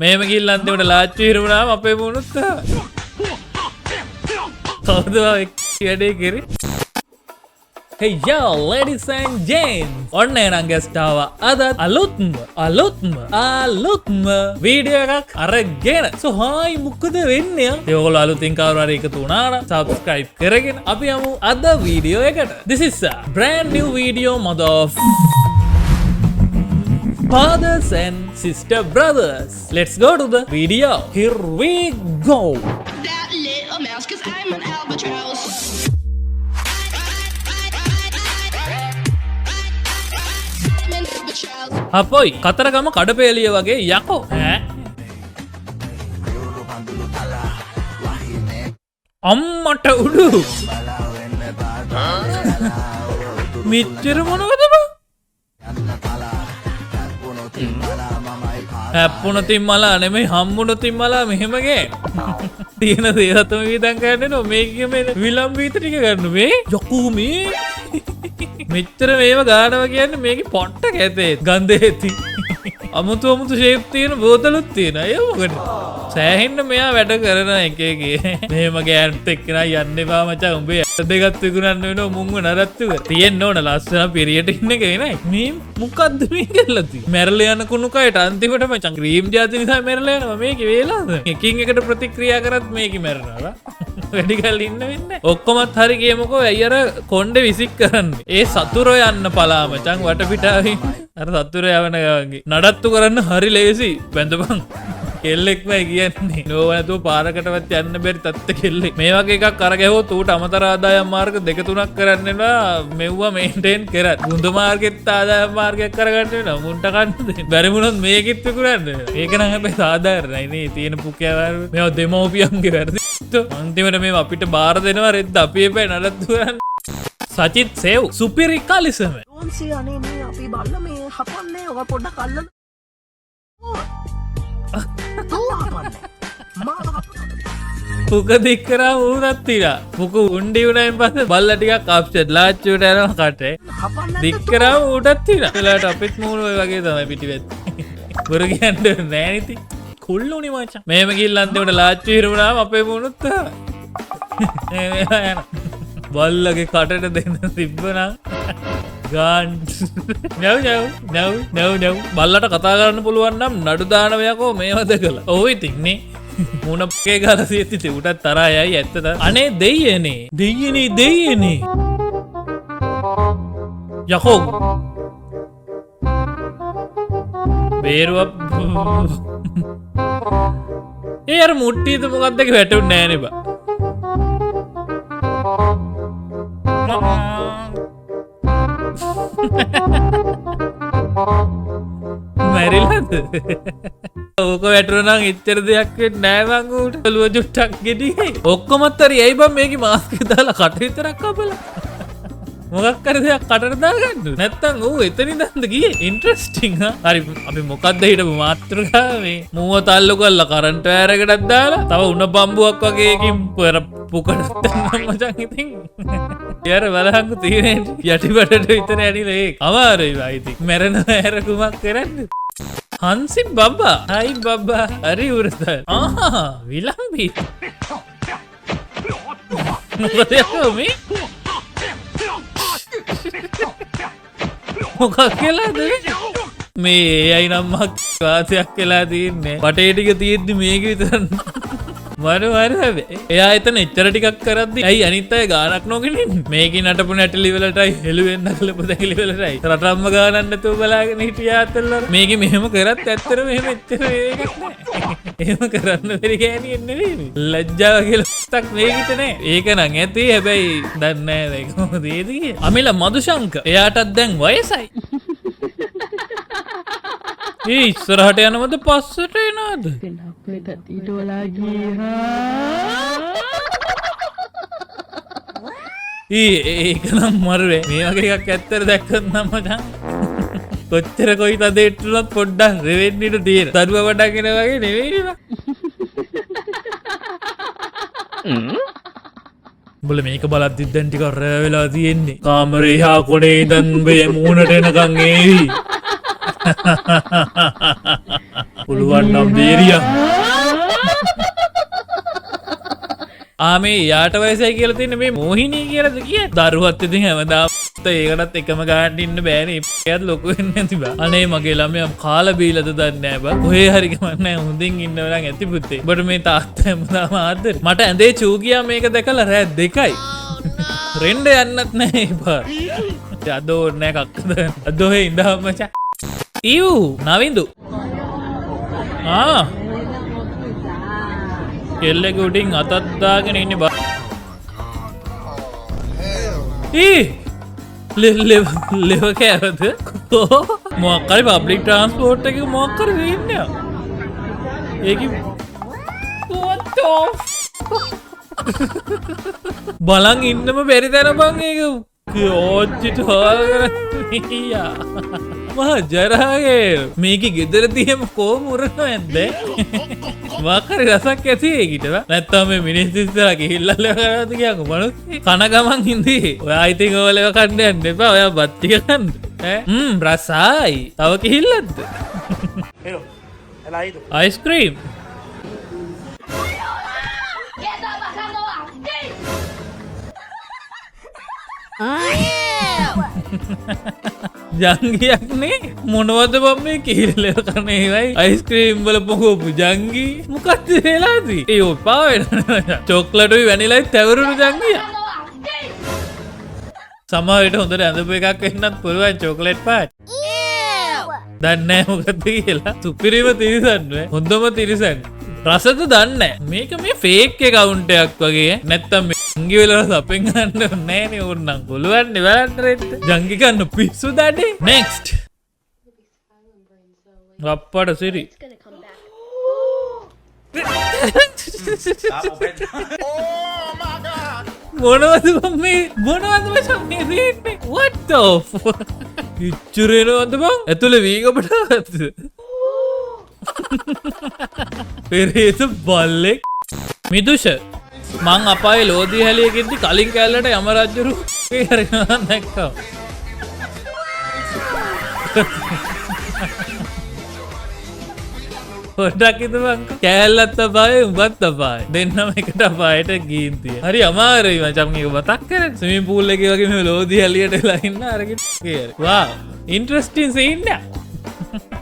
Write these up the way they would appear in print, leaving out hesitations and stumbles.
මේම ගිහින් අන්තිමට ලාච්චු හිරුණාම අපේ මුණුත් කවුද වැඩේ කරේ? Hey yo, ladies and gents! ඔන්න එනං guest ආවා. අද අලුත්ම වීඩියෝ එකක් අරගෙන. So hi මොකද වෙන්නේ? ඒගොල්ලෝ අලුතින් කවුරු හරි එකතු වුණා නම් subscribe කරගෙන අපි යමු අද වීඩියෝ එකට. This is a brand new video mother of fathers and sister brothers. Let's go to the video. Here we go. That little mouse, 'cause I'm an albatross. අපොයි Kataragama කඩපේලිය වගේ යකෝ අම්මට උඩු මිච්චර මොනවද බං හැප්පුණ තිම්මලා නෙමෙයි හම්බුණ තිම්මලා මෙහෙමගේ තියෙන දේවතම වියදම් කරන්නේ නෝ මේකේ මේ විලම්බීත ටික ගන්න මේ යකෝ මේ මෙච්චර මේව ගානවා කියන්නේ මේකේ පොට්ටක ඇතේ ගන්ධ ඇති අමුතු ෂේප් තියෙන බෝතලුත් තියෙන අය මොකද සෑහෙන්න මෙයා වැඩ කරන එකේ මෙහෙම ගෑනුත් එක්ක නයි යන්න එපා මචං උඹේ ඇට දෙකත් විකුණන්න වෙනවා මුංග නරත්තු කර තියෙන්න ඕන ලස්සන පිරියට ඉන්න එක නයි මේ මොකද්ද මේ කියලා තියෙන්නේ මැරලා යන කුණු කයට අන්තිමට මචං ක්‍රීම් ජාති නිසා මැරලා යනවා මේකේ වේලාද එකින් එකට ප්‍රතික්‍රියා කරත් මේකේ මැරෙනවා වැඩි කල් ඉන්න වෙන්නේ ඔක්කොමත් හරි ගියමුකෝ ඇයි අර කොණ්ඩේ විසික් කරන්නේ ඒ සතුරෝ යන්න පලා මචං වටපිටාවේ අර සතුරෝ යවන ගාගේ නඩත්තු කරන්න හරි ලේසි බැඳපන් කෙල්ලෙක්මයි කියන්නේ නෝවනතුව පාරකටවත් යන්න බැරි තත්ත කෙල්ලෙක් මේ වගේ එකක් අරගැහුවොත් ඌට අමතර ආදායම් මාර්ග දෙක තුනක් කරන්න වෙනවා මෙව්වා මේන්ටේන් කරත් ගුඳ මාර්ගෙත් ආදායම් මාර්ගයක් කරගන්න වෙනවා මුන්ට කන්න දෙන්න බැරි වුණොත් මේකෙත් විකුණන්න ඒක නම් හැබැයි සාධාරණයි නේ තියෙන පුකෑවල් මේවා දෙමෝපියන්ගේ වැරදි අන්තිමට මේ අපිට බාර දෙනවා රෙද්ද අපි එපයි නඩත්තු කරන්න සචිත් සේව් සුපිරි කලිසම ඕන්සේ අනේ මේ අපි බල්ල මේ හපන්නේ ඔක පොඩ්ඩක් අල්ලන්න පුක දික්කරා ඌනත් තිරා පුක උණ්ඩි වුණයින් පස්සේ බල්ල ටිකක් අප්සෙට් ලාච්චුවට යනවා කටේ දික්කරා ඌටත් තිරා ඒලාට අපිත් මූණ ඔය වගේ තමයි පිටිපැත්ත බොර කියන්නේ නෑ නිති කුල්ලුනි මචං මේම ගිහින් අන්තිමට ලාච්චු හිරුණාම අපේ මූණුත් බල්ලගේ කටට දෙන්න තිබ්බනම් ගාන් නැව් බල්ලට කතා කරන්න පුළුවන් නම් නඩු දානවයකෝ මේවද කළ ඔහු ඉතින්නේ මුණපේ ගාල සියතිති උටත් තරායයි ඇත්තද අනේ දෙයනේ යකෝ බේරුව ඒ අර මුට්ටියද මොකක්දක වැටුන් නෑනෙ බා මැරිලද ඕක වැටුනනම් එච්චර දෙයක් නෑවංගුට ලුව ජුට්ටක් ගෙඩියේ ඔක්කොමත්තර ඇයි බම් මේක මාස්ක දාලා කට විතරක් කපලා මොකක් කර දෙයක් කටට දාගන්න නැත්තම් ඌ එතනින් දන්ද ගියේ ඉන්ට්‍රස්ටිං හරි අපි මොකක්ද හිටපු මාතෘකාවේ මූව තල්ලු කරලා කරන්ට් වයර් එකටත් දාලා තව උණ බම්බුවක් වගේ එකකින් පුකට දැම්මම මචං ඉතින් යාර බලහංගු තියෙන යටිපටට විතර ඇනිලා ඒක අමාරුයි වයිති මැරෙන ඇර කුමක් කරන්නේ හන්සි බබ්බා හයි බබ්බා හරි උරත විලම්බි මොකද මේ මොකක් කියලාද මේ අයි නම්මක් වාසයක් කියලා තියන්නේ පටේ ටික තියෙද්දි මේක විතරන්න මරු හැබැයි එයා එතන එච්චර ටිකක් කරද්දි ඇයි අනිත් අය ගානක් නොගෙන මේකේ නටපු නැටලි වලටයි හෙළුවෙන් නකලපු දැකලි වලටයි රටම්ම ගානක් නැතුව බලාගෙන හිටියා අතල්ලා මේකේ මෙහෙම කරත් ඇත්තට මෙහෙම එච්චර ඒකක් නෑ එහෙම කරන්න බැරි ගෑණියෙක් නෙවෙයි ලැජ්ජාව කියලා 탁 මේකිට නෑ ඒක නම් ඇති හැබැයි දන්නේ නෑ ඒක කොහොමද ඒදී අමිල මදුශංක එයාටත් දැන් වයසයි ඒ ඉස්සරහට යනවද පස්සට එනවද ඒක නම් මරුවේ මේ වගේ එකක් ඇත්තට දැක්කත් නම් මචං කොච්චර කොයි තදෙට්ටුනත් පොඩ්ඩක් රෙවෙන්න ඉඩ තියෙන දරුවා වඩාගෙන වගේ නෙවෙයි නේද උඹල මේක බලද්දි දැන් ටිකක් රෑ වෙලා තියෙන්නේ කාමරේ හා කොනේ ඉඳන් මේ මූණට එනකන් ඒවි පුළුවන් නම් බේරියා. ආමේ යාට වයසයි කියලා තියෙන මේ මොහිනී කියලාද කියේ? දරුවත් ඉතින් හැමදාම ඒකටත් එකම ගානට ඉන්න බෑනේ. එයාත් ලොකු වෙන්නේ නැති බා. අනේ මගේ ළමයා කාලා බීලාද දන්නේ නැහැ බා. කොහේ හරි ගමන්නේ හොඳින් ඉන්නව නම් ඇති පුතේ. ඔබට මේ තාත්තා හැමදාම ආදරේ. මට ඇඳේ චූ ගියා මේක දැකලා රෑ 2යි. රෙන්ඩ යන්නත් නැහැ බා. අද ඕනේ නැහැ කක්කද. අද ඔහේ ඉඳහම මචං. ඊයු නවින්දු. කෙල්ලෙක උඩින් අතක් දාගෙන ඉන්නේ බා. ලෙව කෑවද? මොකක් හරි පබ්ලික් ට්‍රාන්ස්පෝර්ට් එකක මොකක් හරි වෙන්නේ. ඒකි බලන් ඉන්නම බැරි තැන බං ඒක ඕච්චිට හොල්ගරයා මහා ජරාගේ මේකේ ගෙදර තියෙම කොහොම උරනව ඇද්ද? වාකරි රසක් ඇති ඒකිටව නැත්තම් මේ මිනිස්සු ඉස්සරහ ගිහිල්ලා ලෙව කරාද කියන්කො මනුස්සී කන ගමන් ඉඳී ඔයා ඉතින් ඕලෙව කන්න යන්න එපා ඔයා බත් ටික කන්න ඈ රසයි තව කිහිල්ලක්ද Pero, el ladito. Ice cream ¿Qué está pasando aquí? ජංගියක්නේ මොනවද බම් මේ කිහිල්ලෙව කන ඒවයි අයිස්ක්‍රීම් වල පොකෝපු ජංගි මොකක්ද වෙලාදී ඒ ඔපා වෙනවා චොක්ලටුයි වැනිලයි තැවරුණු ජංගියා සමහරවිට හොඳට ඇඳපු එකක් වෙන්නත් පුළුවන් චොක්ලට් පාට් දන්නේ මොකද කියලා සුපිරිම තිරිසන් වේ හොඳම තිරිසන් රසද දන්නේ මේක මේ ෆේක් account එකක් වගේ නැත්තම් මේ ජංගි වල රස අපෙන් ගන්න නෑ නේ ඕන්නම් පුළුවන් නේ බලන්න රෙද්ද ජංගි ගන්න පිස්සු දඩේ next අප්පඩ සිරි මොනවද මේ සම්මේ දෙන්නේ what the fuck ඉච්චුරේනවද බං ඇතුලේ වීගපට පෙරේත බල්ලෙක් මිදුෂ මං අපායේ ලෝදී හැලියකින්දි කලින් කැලලට යම රජුරු හරිනවා දැක්කා පොඩ්ඩක් හිතපන් කැලලත් අපායේ උඹත් අපායේ දෙන්නම එකට අපායට ගිහින් තියෙන හරි අමාරුයි මචං මේක මතක් කරගන්න ස්විමින් pool එකේ වගේ මේ ලෝදී හැලියට වෙලා ඉන්න අරගෙන වාව් ඉන්ටරෙස්ටිං සීන් එක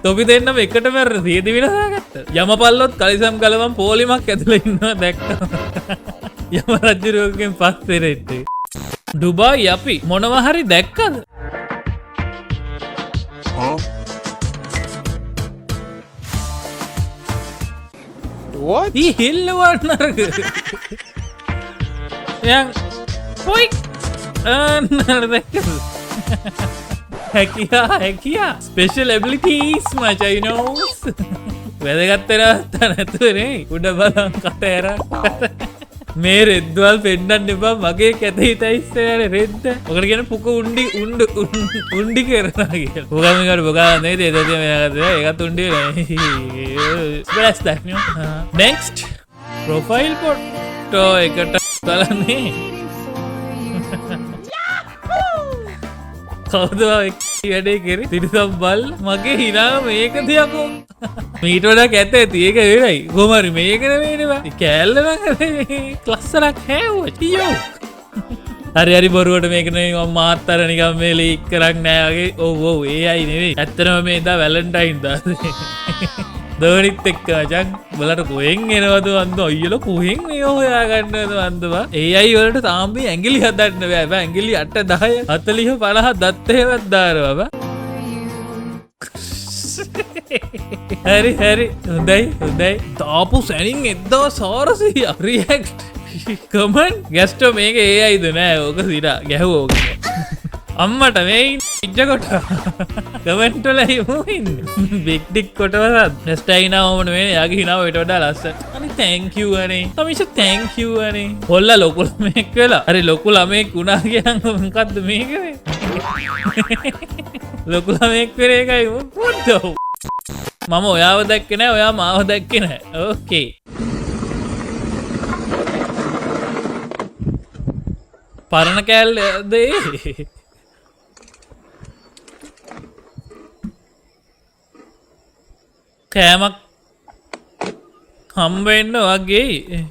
තොපි දෙන්නම එකට මැරෙන සියදි විනාසාගත්ත යමපල්ලොත් කලිසම් කලවම් පොලිමක් ඇතුළේ ඉන්නවා දැක්කා යම රජුරුවන්ගෙන් පස්සේ රෙට්ටේ ඩුබායි අපි මොනවා හරි දැක්කද What? ඊ හෙල්ලවන්න නරක යන් පොයි නර දැක්කද හැකියා ස්පෙෂල් ඇබිලිටීස් මචා you know වැදගත් නැතුවනේ උඩ බලන් කට ඇර මේ රෙද්දවල් පෙන්නන්න එපා මගේ කැත හිතයි ඉස්සරහට රෙද්ද ඔකට කියන පුක උණ්ඩි කරනවා කියලා පුගමිකට පුගා නේද එදදී මේකට ඒකත් උණ්ඩි ස්ප්ලැෂ් දැක්නියෝ next profile photo එකට බලන්නේ කවුද වැඩේ කරේ තිරිසම් බල් මගේ හිනා මේක තියකෝ මීට වඩා කැත ඇති ඒක වෙනයි කොහමරි මේක නෙවෙයිනේ කෑල්ල නම් ලස්සනක් හැවුවා ටියෝ හරි බොරුවට මේක නෙවෙයි මම මාත්තර නිකන් මේ ලීක් කරක් නෑ වගේ ඔව් ඒ අය නෙවෙයි ඇත්තටම මේ දා වැලන්ටයින් දා දෝනිත් එක්ක මචං බලට කොහෙන් එනවද වන්ද අයියලා කොහෙන් මේ හොයා ගන්නවද වන්දවා ඒ අය වලට තාම මේ ඇඟිලි හදන්න බෑ බෑ ඇඟිලි 8 10 40 50 දත් එහෙමත් දානවා බා හරි හොඳයි තාපු සැනින් 1400 රියැක්ට් කමෙන්ට් ගැස්ටෝ මේක ඒ අයද නෑ ඕක සිරා ගැහුවා ඕක අම්මට මේ ඉජ්ජකොට කමෙන්ට් වල ඉන්නේ බිග් ඩික් කොටවලත් නැස්ටයිනා ඕමන මේ යාගේ හිනාව ඊට වඩා ලස්සන අනේ thank you අනේ තමිෂ thank you අනේ හොල්ලා ලොකු ළමෙක් වෙලා හරි ලොකු ළමෙක් වුණා කියන මොකද්ද මේක ලොකු ළමෙක් වෙන එකයි මොකද මම ඔයාව දැක්කේ නෑ ඔයා මාව දැක්කේ නෑ ඕකේ පරණ කෑල්ල දේ කෑමක් හම්බ වෙන්න වගේ.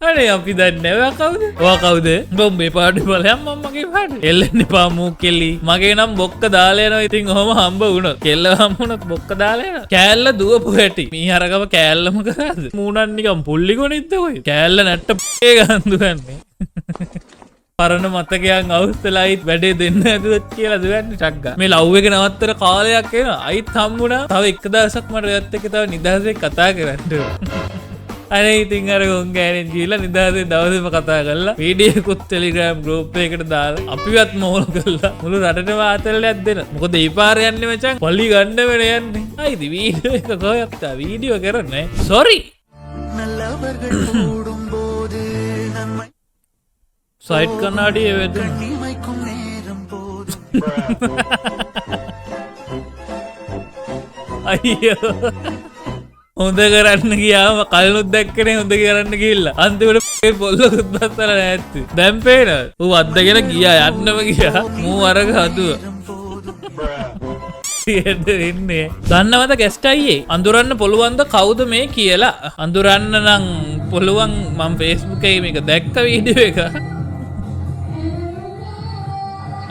අනේ අපි දන්නේ ඔයා කවුද? ඔයා කවුද? බොම්බේ පාඩේ බලයන් මම්මගේ පාඩේ. එල්ලෙන්න එපා මූකෙලි. මගේ නම් බොක්ක දාලා යනවා. ඉතින් ඔහම හම්බ වුණොත්. කෙල්ල හම්බ වුණොත් බොක්ක දාලා යනවා. කෑල්ල දුවපු හැටි. මී හරගම කෑල්ලම කරාද? මූණන් නිකන් පුල්ලි ගොනිද්ද කොයි? කෑල්ල නැට්ට ගහන් දුවන්නේ. පරණ මතකයන් අවුස්සලායිත් වැඩේ දෙන්න ඇදුවත් කියලා දුවන්නේ ටක් ගා. මේ ලව් එක නවත්තර කාලයක් එනවා. අයිත් හම්බුණා. තව එක දවසක් මට එයත් එක්ක තව නිදහසේ කතා කරන්න. අනේ ඉතින් අර ගොන් ගෑනෙන් ගිහලා නිදාසේ දවසේම කතා කරලා වීඩියෝකුත් ටෙලිග්‍රෑම් ගෲප් එකකට දාලා අපිවත් මෝල් කරලා මුළු රටටම ආතල්ලයක් දෙන. මොකද ඒ පාර යන්නේ මචං පොලි ගන්න වෙන යන්නේ. ආයිද වීඩියෝ එක කොහෙවත් වීඩියෝ කරන්නේ. සෝරි. நல்லவர்கள் கூடும்போது நன்மை සයිඩ් කන්නාඩියේ වැදුණා. கண்ணிமைக்கும் நேரம் போதும் අයියෝ හොඳ කරන්න ගියාම කලනුත් දැක්කනේ හොඳ කරන්න ගිහිල්ලා අන්තිමට පොල්ලකුත් බස්සලා නැත්ති. දැන් පේනවද? ඌ අද්දගෙන ගියා යන්නම ගියා. මූ අරග හදුවා. ඉන්නේ. දන්නවද ගැස්ට් අයියේ? අඳුරන්න පුළුවන්ද කවුද මේ කියලා? අඳුරන්න නම් පුළුවන්. මම Facebook එකේ මේක දැක්ක වීඩියෝ එක.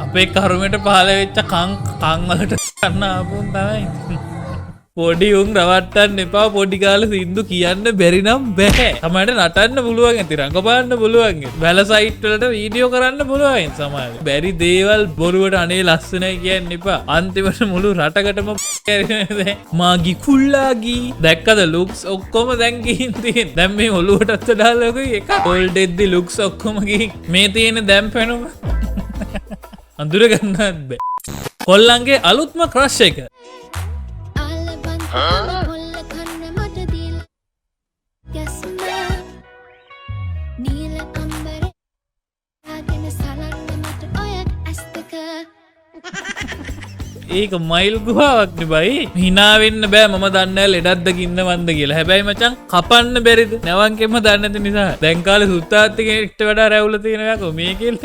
අපේ කරුමෙට පහළ වෙච්ච කං වලට කන්න ආපුන් තමයි. පොඩි උන් රවට්ටන්න එපා. පොඩි කාලේ සින්දු කියන්න බැරි නම් බෑ. තමයි නටන්න පුළුවන් ඇති, රඟපාන්න පුළුවන්. වැල සයිට් වලට වීඩියෝ කරන්න පුළුවන් සමහර. බැරි දේවල් බොරුවට අනේ ලස්සනයි කියන්න එපා. අන්තිමට මුළු රටකටම කැරෙන්නේ මාගි කුල්ලාගි. දැක්කද ලුක්ස් ඔක්කොම දැන් ගිහින් තියෙන. දැන් මේ ඔලුවටත් දාලාකුයි එක. ඕල්ඩ් එද්දි ලුක්ස් ඔක්කොම ගිහින් මේ තියෙන දැන් පැනුම අඳුර ගන්නත් බෑ. කොල්ලන්ගේ අලුත්ම ක්‍රෂ් එක. ඒක මයිල් ගුහාවක් නේ බයි. hina වෙන්න බෑ. මම දන්නේ ලෙඩක්ද කින්නවන්ද කියලා. හැබැයි මචං කපන්න බැරිද? නැවන්කෙම දන්නේ නැති නිසා. දැන් කාලේ සුත්තාත් කෙනෙක්ට වඩා රැවුල තියෙන යකෝ මේ කෙල්ලක.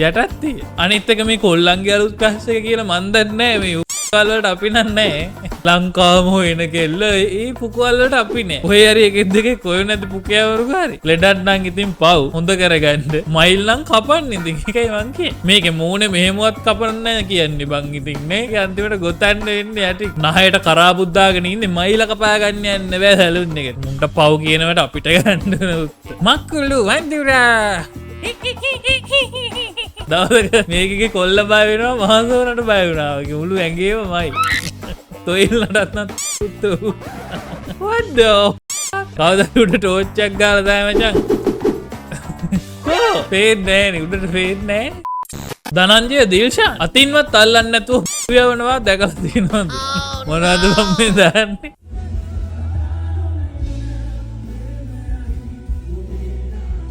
යටත් තියෙන. අනිත් එක මේ කොල්ලන්ගේ අලුත් ක්‍රෂ් එක කියලා මන් දන්නේ නැහැ. මේ පුකුවල් වලට අපි නෑ. ලංකාවම හොයන කෙල්ල ඒ පුකුවල් වලට අපි නෑ. ඔය හරි එකෙක් දෙකෙක් කොය නැති පුකයවරු හරි. ලෙඩක් නම් ඉතින් පව්. හොඳ කරගන්න. මයිල් නම් කපන්නේ ඉතින්. ඒකයි මං කියන්නේ. මේකේ මූණේ මෙහෙමවත් කපන්න නැහැ කියන්නේ බං ඉතින් නේ. ඒක අන්තිමට ගොතන්න වෙන්නේ යටි. නහයට කරාබුත් දාගෙන ඉන්නේ මයිල කපා ගන්න යන්න බෑ සැලුන් එකේ. මුන්ට පව් කියනවට අපිට ගන්න උත්තර. මක්කුළු වන්දුරා. දවසක මේකේ කොල්ල බය වෙනවා මහසෝනට බය වුණා. වගේ මුළු ඇඟේම මයි. තොයිල්ලටත් නත් උත්තු. what the කවදාද උඩ ටෝච් එකක් ගාලා දායි මචං. පේන්නේ නෑනේ උඩට පේන්නේ නෑ. ධනංජය දිල්ෂා අතින්වත් අල්ලන්නේ නැතුව යවනවා දැකලා තියෙනවද? මොනවද මම මේ දාන්නේ?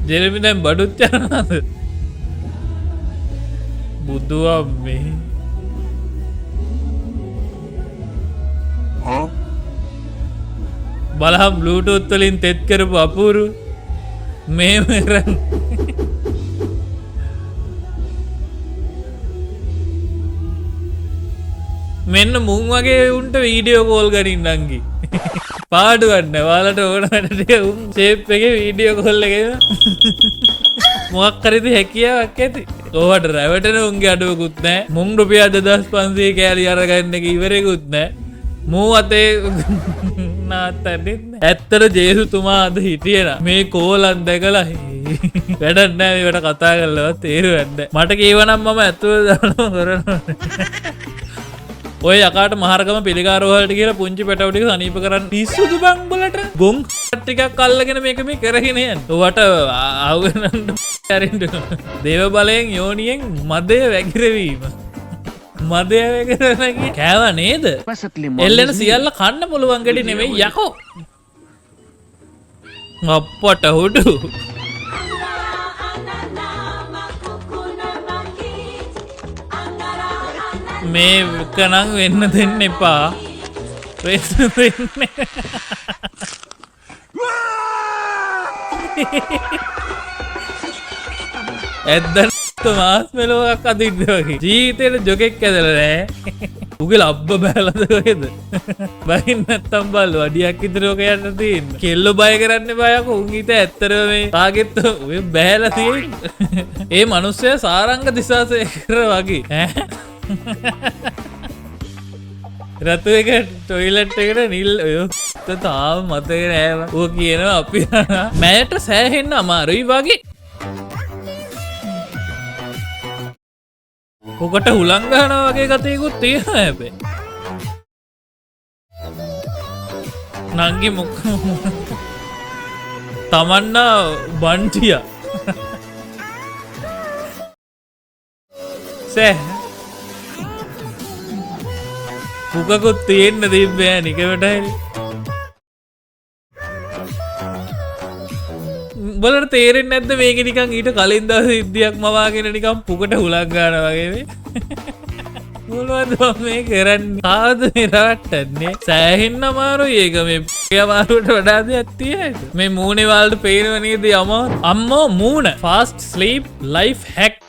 ජෙරමි දැන් බඩුත් යනවාද? බුදු අම්මේ. බලහම් බ්ලූටූත් වලින් තෙත් කරපු අපූරු මේම කරන්නේ. මෙන්න මුන් වගේ උන්ට වීඩියෝ කෝල් ගනින් නංගි. පාඩුවන්න ඔයාලට ඕන වැඩට උන් ෂේප් එකේ වීඩියෝ කෝල් එකේ මොකක් කරේද හැකියාවක් ඇති. ඕවට රැවටෙන උන්ගේ අඩුවකුත් නැහැ. මුන් රුපියල් 2500 කෑලි අරගන්න එක ඉවරෙකුත් නැහැ. මූ අතේ නාත්තන්නේ නැහැ. ඇත්තට ජේසුතුමා අද හිටියේනා මේ කෝලන් දැකලා වැඩක් නැහැ මේවට කතා කරලවත් තේරුවෙන්නේ නැහැ. මට කියවනම් මම ඇතුළේ දානවා කරනවා. ඔය යකාට මහරගම පිළිකාරෝහලට කියලා පුංචි පැටව ටික සනීප කරන්න පිස්සුද බං උඹලට? ගොන් ටිකක් අල්ලගෙන මේක මේ කරගෙන යන්න. ඔවට ආවනන්න ඇරින්න. දේව බලයෙන් යෝනියෙන් මදය වැగిරවීම. මදය වැగిරනගේ කෑව නේද? එල්ලෙන සියල්ල කන්න පුළුවන් ගෙඩි නෙමෙයි යකෝ. අප්පට හුඩු. මේ කනං වෙන්න දෙන්න එපා. ඇද්දන් මාස් මෙලොවක් අදින්න වගේ. ජීවිතේට ජොකෙක් ඇදලා නෑ. උගේ ලබ්බ බැලද කොහෙද බයින් නැත්තම් බල්ලු අඩියක් විතර ඔක යන්න තියෙන කෙල්ල බය කරන්න බයක උන් හිත ඇත්තටම මේ ටාගෙට් ඔය බෑලා තියෙන්නේ ඒ මිනිස්සයා සාරංග දිසාසේකර වගේ ඈ රතු එක ටොයිලට් එකට නිල් ඔය තාම මතක නෑ ඌ කියනවා අපි මෑට සෑහෙන්න අමාරුයි වගේ කොකට හුලං ගහනවා වගේ ගතියකුත් තියෙනවා හැබැයි නංගි මොක තමන්නා බන්ටියා සෑ පුකකුත් තියෙන්න තිබ්බෑ නිකමටයි බලට තේරෙන්නේ නැද්ද මේක නිකන් ඊට කලින් දවසේ ඉද්දියක් මවාගෙන නිකන් පුකට හුලක් ගන්නවා වගේ මේ මොනවද මේ කරන්නේ ආද මේ රවට්ටන්නේ සෑහෙන්න අමාරුයි ඒක මේ අමාරුවට වඩා දෙයක් තියෙයිද මේ මූණේ වලට පේනව නේද අම්මෝ මූණ fast sleep life hack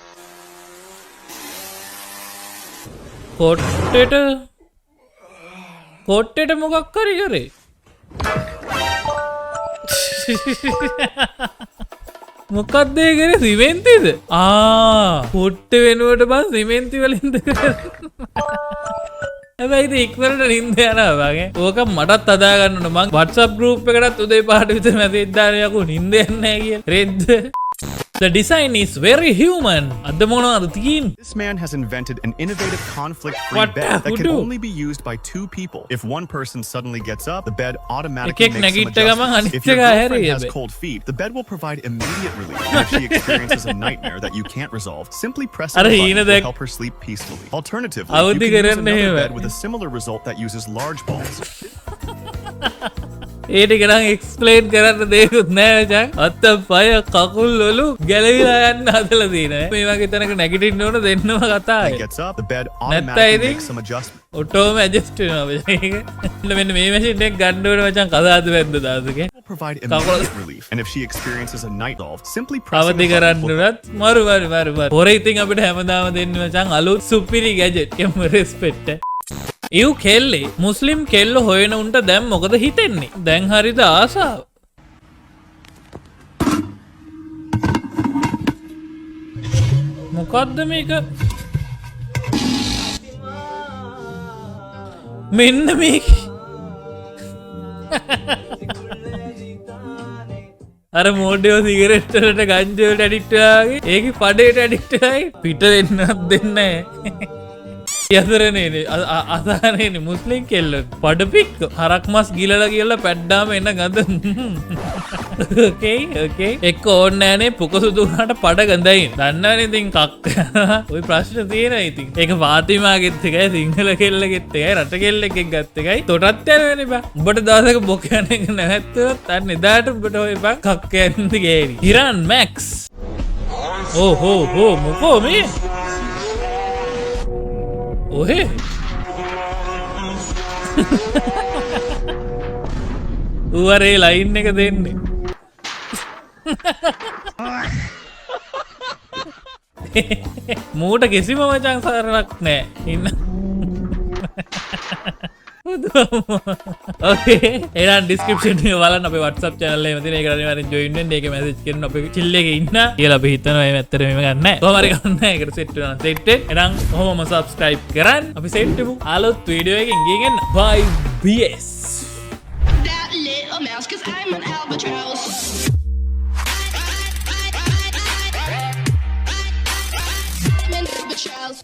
කොට්ටෙට මොකක් කරි කරේ මොකක්ද ඒ කරේ සිමෙන්තිද කොට්ටෙ වෙනුවට බං සිමෙන්ති වලින්ද හැබැයි ඉක්මනට නින්ද යනවා වගේ ඕක මටත් හදා ගන්න ඕන මං WhatsApp group එකකටත් උදේ පාට විතර මැසේජ් දාලා යකෝ නින්ද යන්නේ නැහැ කියලා රෙද්ද The design is very human. This man has invented an innovative conflict-free bed that can only be used by 2 people. If one person suddenly gets up, the bed automatically makes some adjustments. If your girlfriend has cold feet, the bed will provide immediate relief. And if she experiences a nightmare that you can't resolve, simply press the button to help her sleep peacefully. Alternatively, you can use another bed with a similar result that uses large balls. ඒටි කරන් explain කරන්න දෙයක්වත් නෑ මචං අත්ත පය කකුල් වලු ගැලවිලා යන්න හදලා තියෙනවා මේ වගේ තැනක නැගිටින්න ඕන දෙන්නම කතාවයි ඔටෝම ඇඩ්ජස්ට් වෙනවා මචං මෙන්න මේ මැෂින් එක ගන්න ඕන මචං කතාවද වැද්ද දාසකේ provide immediate relief and if she experiences a night solve simply press අවදි කරන්න උනත් මරු පොර ඉතින් අපිට හැමදාම දෙන්න මචං අලුත් සුපිරි ගැජට් එම් රෙස්පෙක්ට් ඉව් කෙල්ලේ මුස්ලිම් කෙල්ල හොයන උන්ට දැන් මොකද හිතෙන්නේ දැන් හරිද ආසාව මොකද්ද මේක මෙන්න මේක අර මෝඩයෝ සිගරට් වලට ගංජා වලට ඇඩික්ට් වෙලාගේ ඒකේ පඩේට ඇඩික්ට් වෙයි පිට වෙන්නත් දෙන්නේ නැහැ යතරනේ අසාරනේ මුස්ලිම් කෙල්ල පඩපික් හරක් මස් ගිලලා කියලා පැඩ්ඩාම එන ගඳ ඕකේ එක්ක ඕනේ නෑනේ පුකසුදු උනාට පඩ ගඳයි දන්නවනේ ඉතින් කක් ওই ප්‍රශ්න තියෙනවා ඉතින් ඒක ෆාතිමාගෙත් එකයි සිංහල කෙල්ලගෙත් එකයි රට කෙල්ලෙක්ගෙත් ගත්ත එකයි තොටත් යනවනේ බා උඹට දවසක බොක යන එක නැවැත්තුවත් අන්න එදාට උඹට ඔය බං කක් යන්නේ ගෑවි ඉරාන් මැක්ස් ඕ මොකෝ මේ ඔහේ ඌවරේ ලයින් එක දෙන්නේ මූට කිසිම මචං සරණක් නෑ ඉන්න ඕකේ එහෙනම් ඩිස්ක්‍රිප්ෂන් එකේ බලන්න අපේ WhatsApp channel එකේ තියෙන ඒක අනිවාර්යෙන් join වෙන්න ඒකේ message කරන්න අපේ chill එකේ ඉන්න කියලා අපි හිතනවා මේ ඇත්තට මේව ගන්න නැහැ කොහොම හරි ගන්න නැහැ ඒකට set වෙනවා set එක එහෙනම් කොහොමම subscribe කරන්න අපි set වෙමු අලුත් වීඩියෝ එකකින් ගිහින් bye bs That little mouse, 'cause I'm an albatross.